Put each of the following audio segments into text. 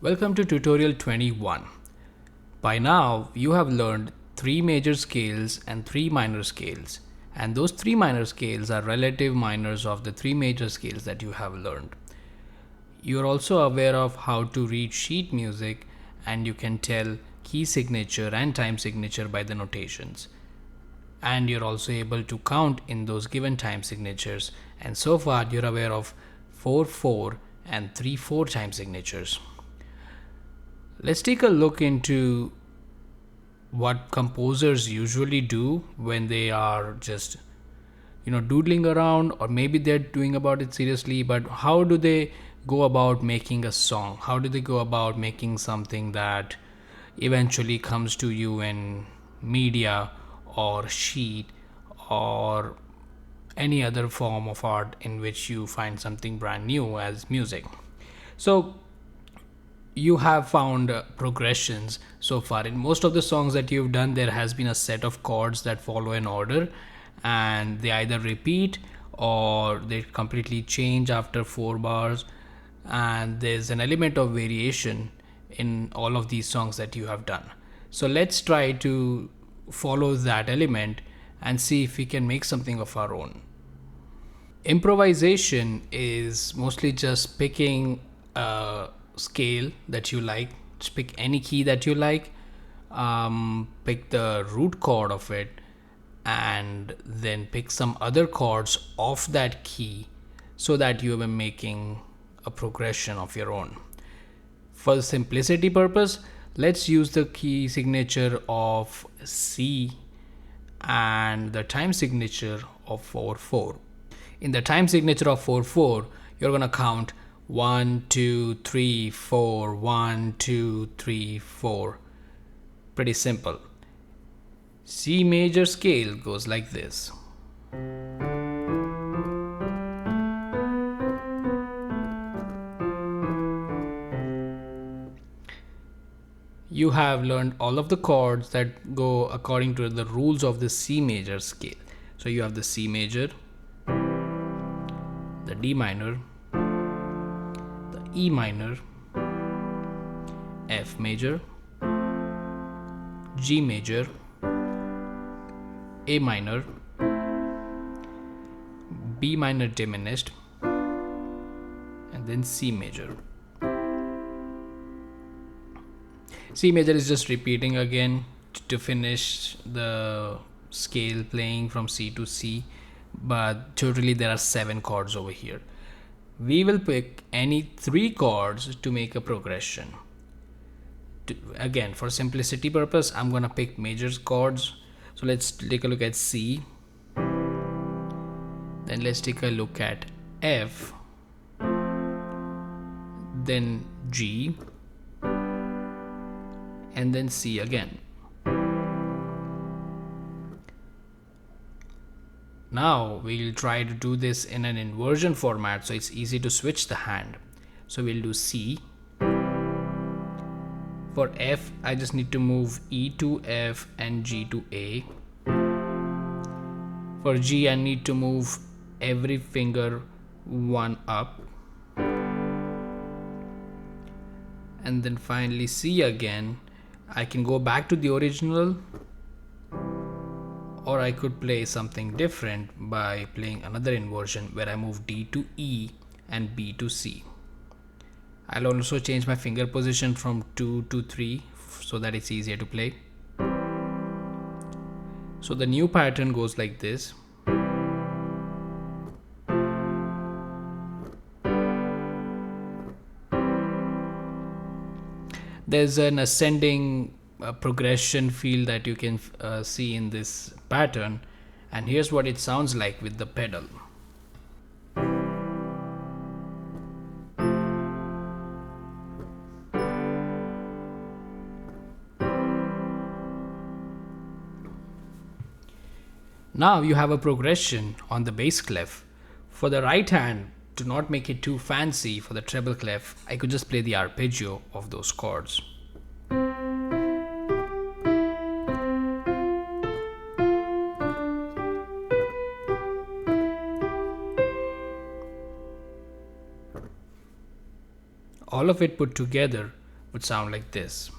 Welcome to tutorial 21. By now, you have learned 3 major scales and 3 minor scales. And those 3 minor scales are relative minors of the 3 major scales that you have learned. You are also aware of how to read sheet music, and you can tell key signature and time signature by the notations. And you're also able to count in those given time signatures. And so far, you're aware of 4/4 and 3/4 time signatures. Let's take a look into what composers usually do when they are just doodling around, or maybe they're doing about it seriously, but how do they go about making a song? How do they go about making something that eventually comes to you in media or sheet or any other form of art in which you find something brand new as music? So you have found progressions so far. In most of the songs that you've done, there has been a set of chords that follow an order, and they either repeat or they completely change after 4 bars, and there's an element of variation in all of these songs that you have done. So let's try to follow that element and see if we can make something of our own. Improvisation is mostly just picking a scale that you like. Just pick any key that you like, pick the root chord of it, and then pick some other chords of that key so that you are making a progression of your own. For simplicity purpose, let's use the key signature of C and the time signature of 4/4. In the time signature of 4/4, you're going to count 1, 2, 3, 4, 1, 2, 3, 4. Pretty simple. C major scale goes like this. You have learned all of the chords that go according to the rules of the C major scale. So you have the C major, the D minor, the E minor, F major, G major, A minor, B minor diminished, and then C major. C major is just repeating again to finish the scale playing from C to C, but totally there are 7 chords over here. We will pick any 3 chords to make a progression. Again, for simplicity purpose, I'm gonna pick major chords. So let's take a look at C. Then let's take a look at F. Then G. And then C again. Now we'll try to do this in an inversion format so it's easy to switch the hand. So we'll do C. For F, I just need to move E to F and G to A. For G, I need to move every finger 1 up. And then finally C again. I can go back to the original, or I could play something different by playing another inversion where I move D to E and B to C. I'll also change my finger position from 2 to 3 so that it's easier to play. So the new pattern goes like this. There's an ascending progression feel that you can see in this pattern, and here's what it sounds like with the pedal. Now you have a progression on the bass clef. For the right hand, to not make it too fancy for the treble clef, I could just play the arpeggio of those chords. All of it put together would sound like this.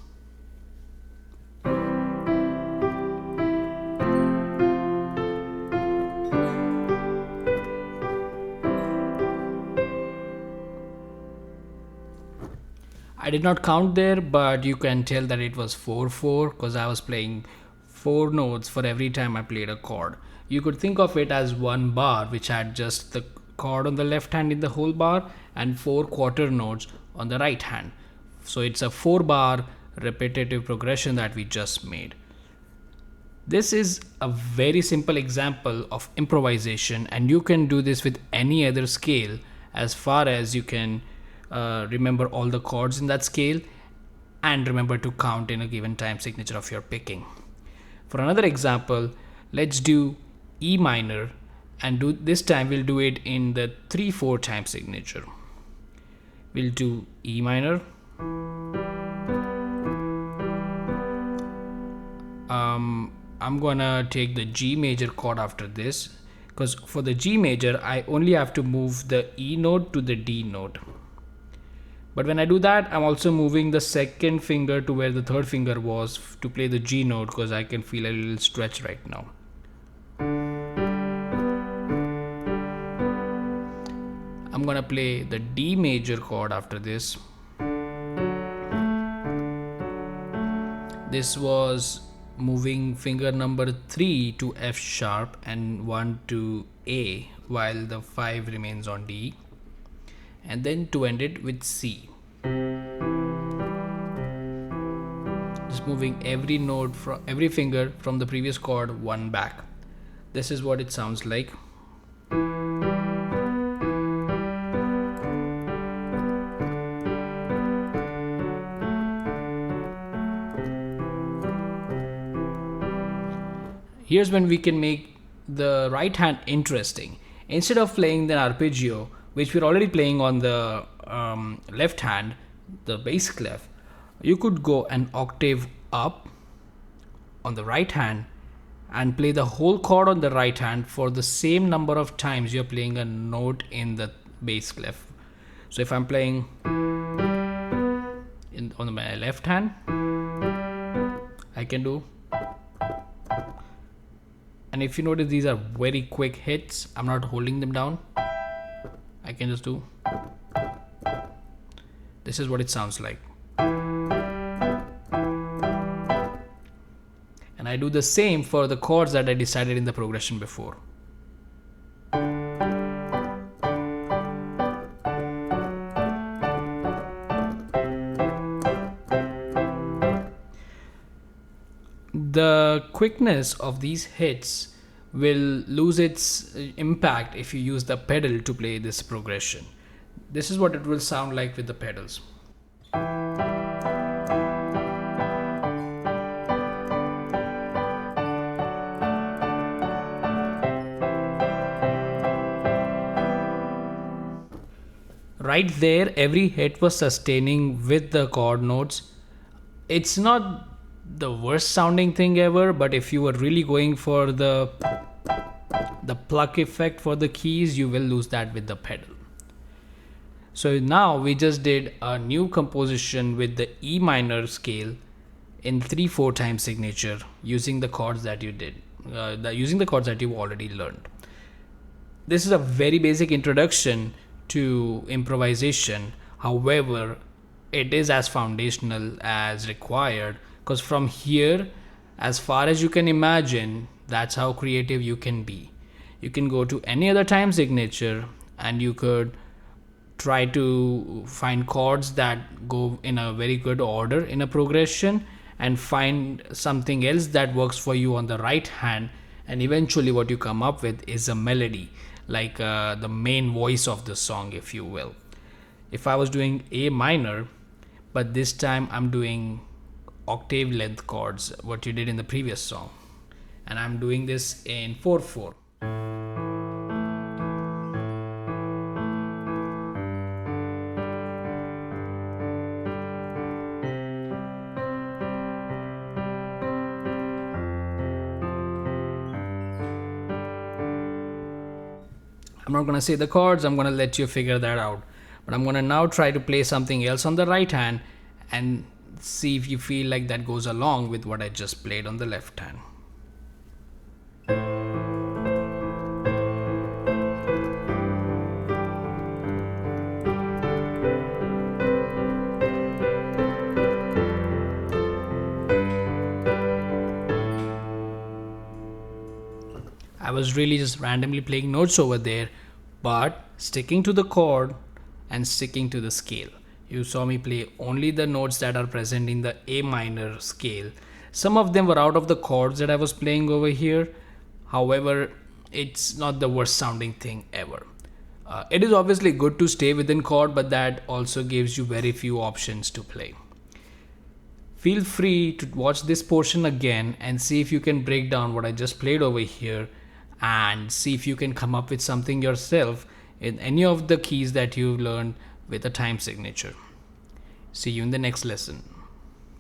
I did not count there, but you can tell that it was 4/4 because I was playing 4 notes for every time I played a chord. You could think of it as one bar which had just the chord on the left hand in the whole bar and 4 quarter notes on the right hand. So it's a 4 bar repetitive progression that we just made. This is a very simple example of improvisation, and you can do this with any other scale as far as you can remember all the chords in that scale and remember to count in a given time signature of your picking. For another example, let's do E minor, and this time we'll do it in the 3/4 time signature. We'll do E minor. I'm gonna take the G major chord after this, because for the G major I only have to move the E note to the D note. But when I do that, I'm also moving the second finger to where the third finger was to play the G note, because I can feel a little stretch right now. I'm gonna play the D major chord after this. This was moving finger number 3 to F sharp and 1 to A, while the 5 remains on D, and then to end it with C. Just moving every note from every finger from the previous chord one back. This is what it sounds like. Here's when we can make the right hand interesting. Instead of playing the arpeggio, which we're already playing on the left hand, the bass clef, you could go an octave up on the right hand and play the whole chord on the right hand for the same number of times you're playing a note in the bass clef. So if I'm playing on my left hand, I can do. And if you notice, these are very quick hits. I'm not holding them down. I can just do. This is what it sounds like. And I do the same for the chords that I decided in the progression before. The quickness of these hits will lose its impact if you use the pedal to play this progression. This is what it will sound like with the pedals. Right there, every hit was sustaining with the chord notes. It's not the worst sounding thing ever, but if you were really going for the pluck effect for the keys, you will lose that with the pedal. So now we just did a new composition with the E minor scale in 3/4 time signature using the chords that you did, using the chords that you already learned. This is a very basic introduction to improvisation. However, it is as foundational as required, because from here, as far as you can imagine, that's how creative you can be. You can go to any other time signature and you could try to find chords that go in a very good order in a progression and find something else that works for you on the right hand, and eventually what you come up with is a melody, like the main voice of the song, if you will. If I was doing A minor, but this time I'm doing octave length chords, what you did in the previous song, and I'm doing this in 4/4. I'm not gonna say the chords, I'm gonna let you figure that out, but I'm gonna now try to play something else on the right hand, and see if you feel like that goes along with what I just played on the left hand. I was really just randomly playing notes over there, but sticking to the chord and sticking to the scale. You saw me play only the notes that are present in the A minor scale. Some of them were out of the chords that I was playing over here. However, it's not the worst sounding thing ever. It is obviously good to stay within chord, but that also gives you very few options to play. Feel free to watch this portion again and see if you can break down what I just played over here and see if you can come up with something yourself in any of the keys that you've learned with a time signature. See you in the next lesson.